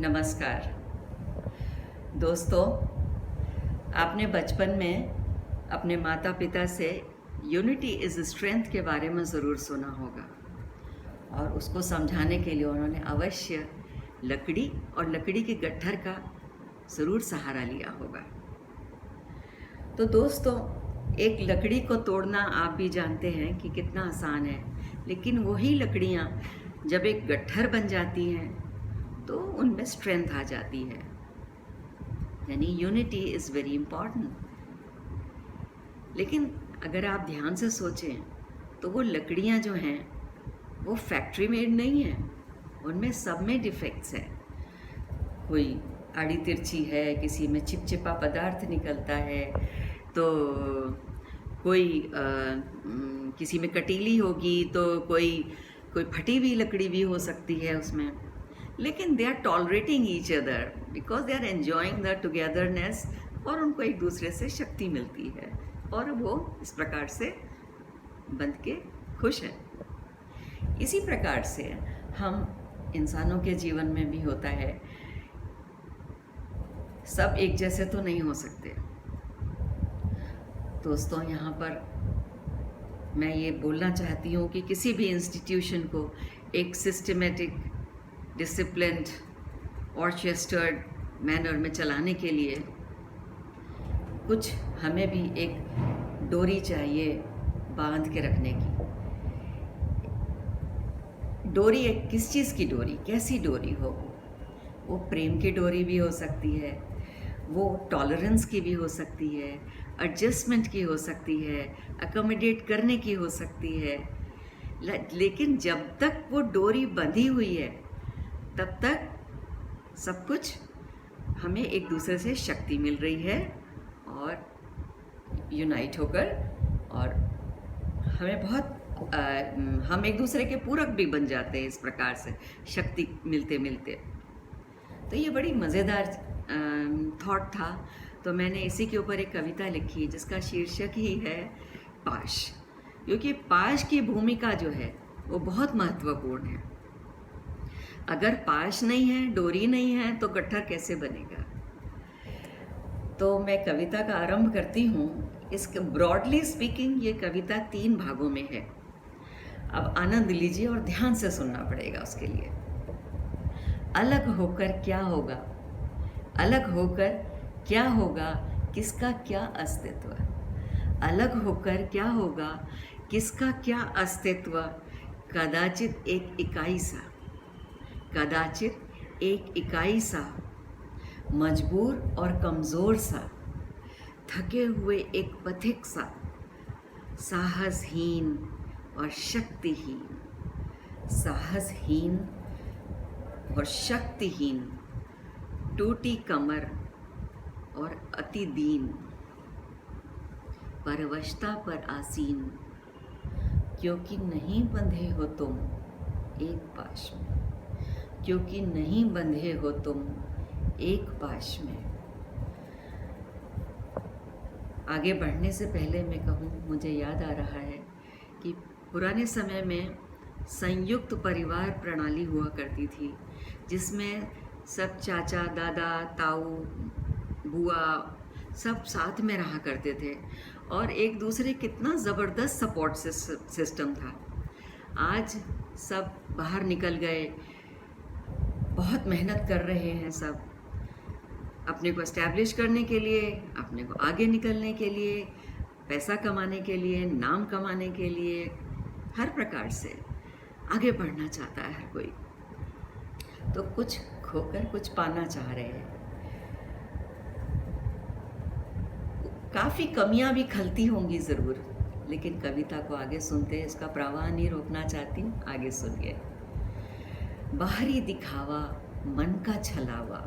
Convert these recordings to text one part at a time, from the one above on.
नमस्कार दोस्तों, आपने बचपन में अपने माता पिता से यूनिटी इज़ स्ट्रेंथ के बारे में ज़रूर सुना होगा और उसको समझाने के लिए उन्होंने अवश्य लकड़ी और लकड़ी के गट्ठर का ज़रूर सहारा लिया होगा। तो दोस्तों, एक लकड़ी को तोड़ना आप भी जानते हैं कि कितना आसान है, लेकिन वही लकड़ियाँ जब एक गट्ठर बन जाती हैं तो उनमें स्ट्रेंथ आ जाती है। यानी यूनिटी इज़ वेरी इम्पॉर्टेंट। लेकिन अगर आप ध्यान से सोचें तो वो लकड़ियाँ जो हैं वो फैक्ट्री मेड नहीं हैं, उनमें सब में डिफेक्ट्स हैं। कोई आड़ी तिरछी है, किसी में चिपचिपा पदार्थ निकलता है, तो कोई किसी में कटीली होगी, तो कोई फटी हुई लकड़ी भी हो सकती है उसमें। लेकिन they are tolerating each other because they are enjoying the togetherness, और उनको एक दूसरे से शक्ति मिलती है और वो इस प्रकार से बंध के खुश हैं। इसी प्रकार से हम इंसानों के जीवन में भी होता है, सब एक जैसे तो नहीं हो सकते। दोस्तों, यहाँ पर मैं ये बोलना चाहती हूँ कि किसी भी इंस्टीट्यूशन को एक सिस्टमेटिक, डिसिप्लिन्ड, ऑर्केस्ट्रेटेड मैनर में चलाने के लिए कुछ हमें भी एक डोरी चाहिए बांध के रखने की। डोरी एक किस चीज़ की डोरी, कैसी डोरी हो? वो प्रेम की डोरी भी हो सकती है, वो टॉलरेंस की भी हो सकती है, एडजस्टमेंट की हो सकती है, अकोमोडेट करने की हो सकती है। लेकिन जब तक वो डोरी बंधी हुई है तब तक सब कुछ हमें एक दूसरे से शक्ति मिल रही है और यूनाइट होकर, और हमें बहुत हम एक दूसरे के पूरक भी बन जाते हैं इस प्रकार से शक्ति मिलते मिलते। तो ये बड़ी मज़ेदार थॉट था, तो मैंने इसी के ऊपर एक कविता लिखी जिसका शीर्षक ही है पाश। क्योंकि पाश की भूमिका जो है वो बहुत महत्वपूर्ण है। अगर पाश नहीं है, डोरी नहीं है, तो गट्ठर कैसे बनेगा? तो मैं कविता का आरंभ करती हूँ। इसके ब्रॉडली स्पीकिंग ये कविता 3 भागों में है। अब आनंद लीजिए और ध्यान से सुनना पड़ेगा उसके लिए। अलग होकर क्या होगा, अलग होकर क्या होगा, किसका क्या अस्तित्व? अलग होकर क्या होगा, किसका क्या अस्तित्व? कदाचित एक इकाई सा, कदाचित एक इकाई सा, मजबूर और कमज़ोर सा, थके हुए एक पथिक सा, साहसहीन और शक्तिहीन, साहसहीन और शक्तिहीन, टूटी कमर और अति दीन, परवशता पर आसीन, क्योंकि नहीं बंधे हो तुम एक पाश में, क्योंकि नहीं बंधे हो तुम एक पाश में। आगे बढ़ने से पहले मैं कहूँ, मुझे याद आ रहा है कि पुराने समय में संयुक्त परिवार प्रणाली हुआ करती थी, जिसमें सब चाचा, दादा, ताऊ, बुआ सब साथ में रहा करते थे और एक दूसरे कितना ज़बरदस्त सपोर्ट सिस्टम था। आज सब बाहर निकल गए, बहुत मेहनत कर रहे हैं सब अपने को एस्टैब्लिश करने के लिए, अपने को आगे निकलने के लिए, पैसा कमाने के लिए, नाम कमाने के लिए, हर प्रकार से आगे बढ़ना चाहता है हर कोई। तो कुछ खोकर कुछ पाना चाह रहे हैं। काफ़ी कमियां भी खलती होंगी ज़रूर, लेकिन कविता को आगे सुनते इसका प्रवाह नहीं रोकना चाहती हूँ। आगे सुनिए। बाहरी दिखावा मन का छलावा,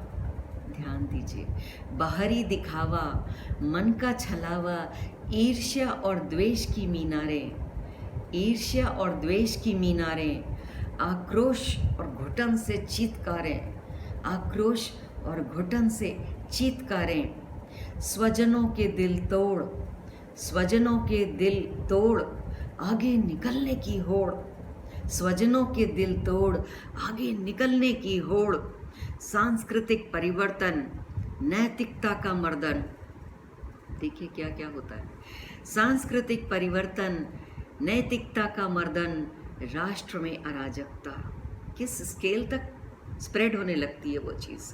ध्यान दीजिए, बाहरी दिखावा मन का छलावा, ईर्ष्या और द्वेष की मीनारें, ईर्ष्या और द्वेष की मीनारें, आक्रोश और घुटन से चीत्कारें, आक्रोश और घुटन से चीत्कारें, स्वजनों के दिल तोड़, स्वजनों के दिल तोड़, आगे निकलने की होड़, स्वजनों के दिल तोड़, आगे निकलने की होड़, सांस्कृतिक परिवर्तन, नैतिकता का मर्दन। देखिए क्या क्या होता है। सांस्कृतिक परिवर्तन, नैतिकता का मर्दन, राष्ट्र में अराजकता। किस स्केल तक स्प्रेड होने लगती है वो चीज़।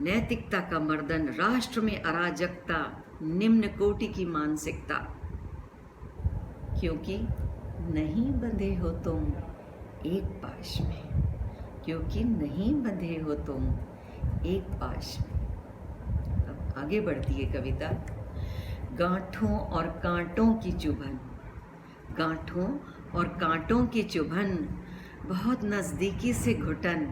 नैतिकता का मर्दन, राष्ट्र में अराजकता, निम्न कोटि की मानसिकता। क्योंकि नहीं बंधे हो तुम एक पाश में, क्योंकि नहीं बंधे हो तुम एक पाश में। अब आगे बढ़ती है कविता। गांठों और कांटों की चुभन, गांठों और कांटों की चुभन, बहुत नज़दीकी से घुटन।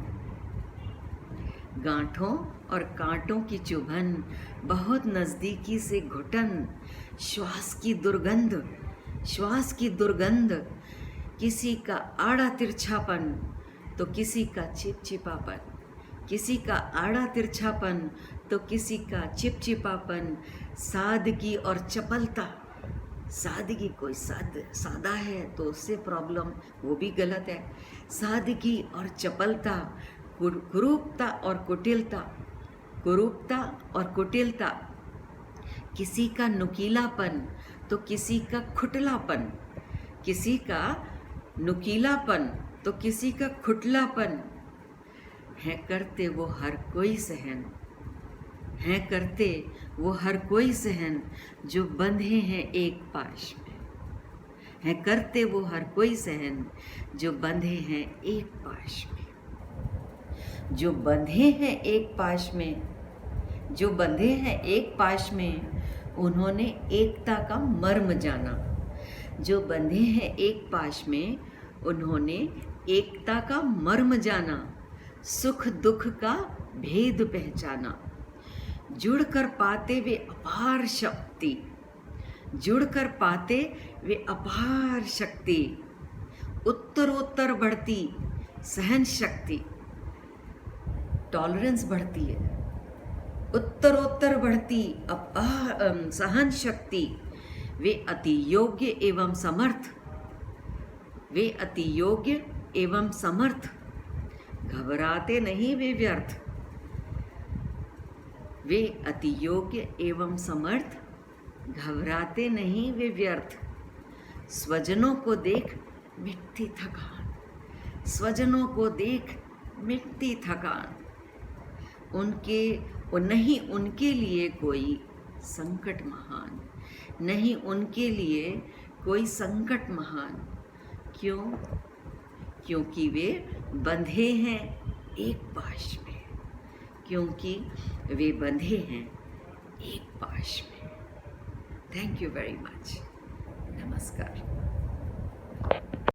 गांठों और कांटों की चुभन, बहुत नज़दीकी से घुटन। श्वास की दुर्गंध, श्वास की दुर्गंध, किसी का आड़ा तिरछापन तो किसी का चिपचिपापन, किसी का आड़ा तिरछापन तो किसी का चिपचिपापन। सादगी और चपलता, सादगी, कोई सादा है तो उससे प्रॉब्लम, वो भी गलत है। सादगी और चपलता, कुरूपता और कुटिलता, कुरूपता और कुटिलता। किसी का नुकीलापन तो किसी का खुटलापन, किसी का नुकीलापन तो किसी का खुटलापन। है करते वो हर कोई सहन, है करते वो हर कोई सहन, जो बंधे हैं एक पाश में। है करते वो हर कोई सहन, जो बंधे हैं एक पाश में। जो बंधे हैं एक पाश में, जो बंधे हैं एक पाश में, उन्होंने एकता का मर्म जाना। जो बंधे हैं एक पाश में, उन्होंने एकता का मर्म जाना। सुख दुख का भेद पहचाना। जुड़कर पाते वे अपार शक्ति, जुड़कर पाते वे अपार शक्ति। उत्तरोत्तर बढ़ती सहन शक्ति, टॉलरेंस बढ़ती है, उत्तरोत्तर बढ़ती सहन शक्ति। वे अति योग्य एवं समर्थ, वे अति योग्य एवं समर्थ। घबराते नहीं वे व्यर्थ, वे अति योग्य एवं समर्थ। घबराते नहीं वे व्यर्थ। स्वजनों को देख मिटती थकान, स्वजनों को देख मिटती थकान। नहीं उनके लिए कोई संकट महान, नहीं उनके लिए कोई संकट महान। क्यों? क्योंकि वे बंधे हैं एक पाश में, क्योंकि वे बंधे हैं एक पाश में। Thank you very much.